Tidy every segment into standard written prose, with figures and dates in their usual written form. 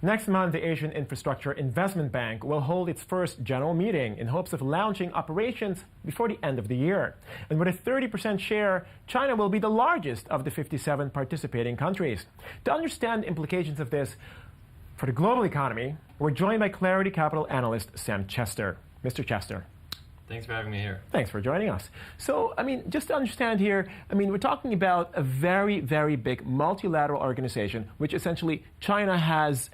Next month, the Asian Infrastructure Investment Bank will hold its first general meeting in hopes of launching operations before the end of the year. And with a 30% share, China will be the largest of the 57 participating countries. To understand the implications of this for the global economy, we're joined by Clarity Capital analyst Sam Chester. Mr. Chester. Thanks for having me here. Thanks for joining us. So, just to understand here, we're talking about a very, very big multilateral organization, which essentially China has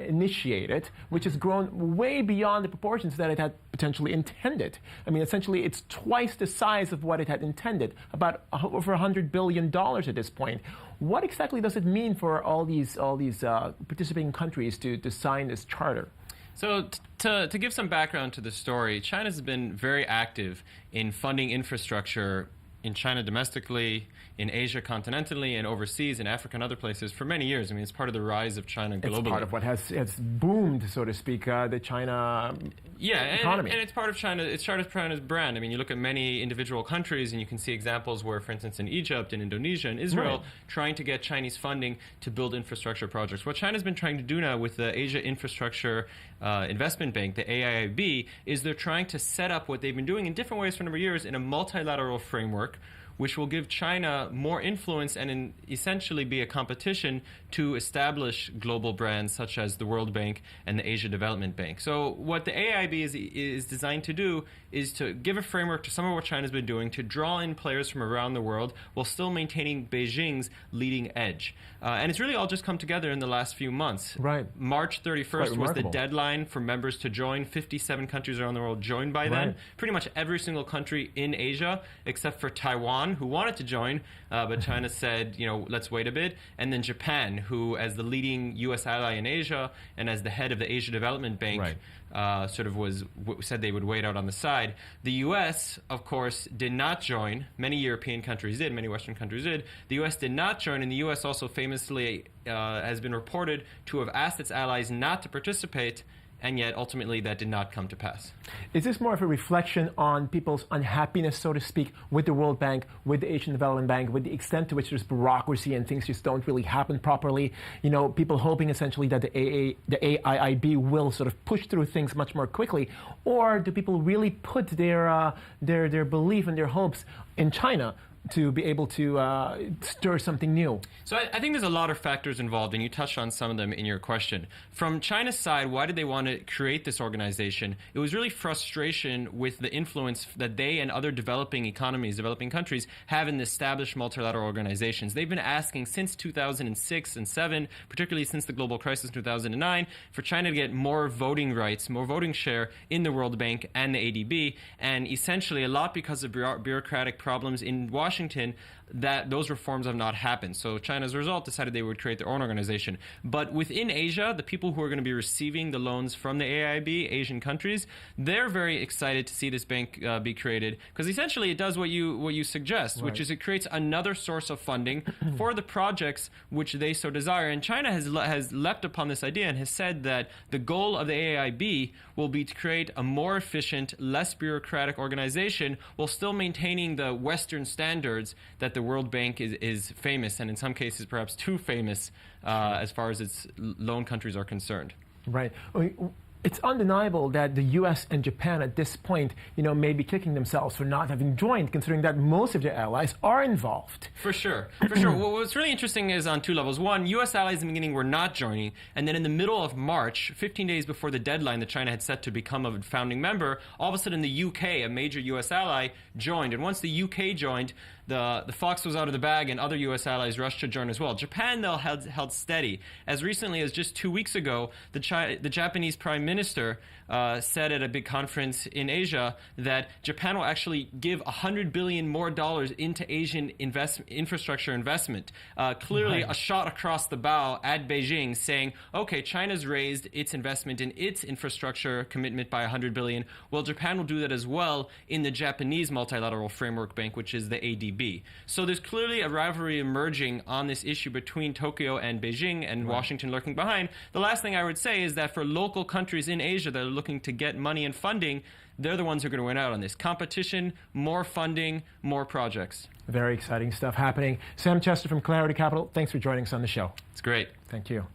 initiated, which has grown way beyond the proportions that it had potentially intended. Essentially, it's twice the size of what it had intended, about over $100 billion at this point. What exactly does it mean for all these participating countries to sign this charter? So to give some background to the story, China's been very active in funding infrastructure in China domestically, in Asia continentally, and overseas, in Africa and other places for many years. It's part of the rise of China globally. It's part of what has boomed, so to speak, the China economy. And it's part of China. It's part of China's brand. You look at many individual countries, and you can see examples where, for instance, in Egypt, in Indonesia, and Israel, trying to get Chinese funding to build infrastructure projects. What China's been trying to do now with the Asia Infrastructure Investment Bank, the AIIB, is they're trying to set up what they've been doing in different ways for a number of years in a multilateral framework, which will give China more influence and essentially be a competition to establish global brands such as the World Bank and the Asia Development Bank. So what the AIIB is designed to do is to give a framework to some of what China's been doing, to draw in players from around the world while still maintaining Beijing's leading edge. And it's really all just come together in the last few months. Right. March 31st was the deadline for members to join. 57 countries around the world joined by then. Pretty much every single country in Asia, except for Taiwan, who wanted to join, but China said, let's wait a bit. And then Japan, who, as the leading U.S. ally in Asia and as the head of the Asia Development Bank, said they would wait out on the side. The U.S., of course, did not join. Many European countries did. Many Western countries did. The U.S. did not join, and the U.S. also famously has been reported to have asked its allies not to participate, and yet ultimately that did not come to pass. Is this more of a reflection on people's unhappiness, so to speak, with the World Bank, with the Asian Development Bank, with the extent to which there's bureaucracy and things just don't really happen properly? People hoping essentially that the AIIB will sort of push through things much more quickly, or do people really put their belief and their hopes in China to be able to stir something new? So I think there's a lot of factors involved, and you touched on some of them in your question. From China's side, why did they want to create this organization? It was really frustration with the influence that they and other developing economies, developing countries, have in established multilateral organizations. They've been asking since 2006 and 7, particularly since the global crisis in 2009, for China to get more voting rights, more voting share in the World Bank and the ADB, and essentially a lot because of bureaucratic problems in Washington, that those reforms have not happened. So China, as a result, decided they would create their own organization. But within Asia, the people who are going to be receiving the loans from the AIIB, Asian countries, they're very excited to see this bank be created, because essentially it does what you suggest, which is it creates another source of funding for the projects which they so desire. And China has leapt upon this idea and has said that the goal of the AIIB will be to create a more efficient, less bureaucratic organization while still maintaining the Western standards that the World Bank is famous, and in some cases perhaps too famous as far as its loan countries are concerned. Right. It's undeniable that the U.S. and Japan at this point, may be kicking themselves for not having joined, considering that most of their allies are involved. For sure. Well, what's really interesting is on two levels. One, U.S. allies in the beginning were not joining, and then in the middle of March, 15 days before the deadline that China had set to become a founding member, all of a sudden the U.K., a major U.S. ally, joined. And once the U.K. joined, the fox was out of the bag, and other U.S. allies rushed to join as well. Japan, though, held steady. As recently as just 2 weeks ago, the Japanese Prime Minister said at a big conference in Asia that Japan will actually give $100 billion more into Asian infrastructure investment. Clearly a shot across the bow at Beijing, saying, okay, China's raised its investment in its infrastructure commitment by $100 billion. Well, Japan will do that as well in the Japanese Multilateral Framework Bank, which is the ADB. So there's clearly a rivalry emerging on this issue between Tokyo and Beijing, and Washington lurking behind. The last thing I would say is that for local countries in Asia that are looking to get money and funding, they're the ones who are going to win out on this. Competition, more funding, more projects. Very exciting stuff happening. Sam Chester from Clarity Capital, thanks for joining us on the show. It's great. Thank you.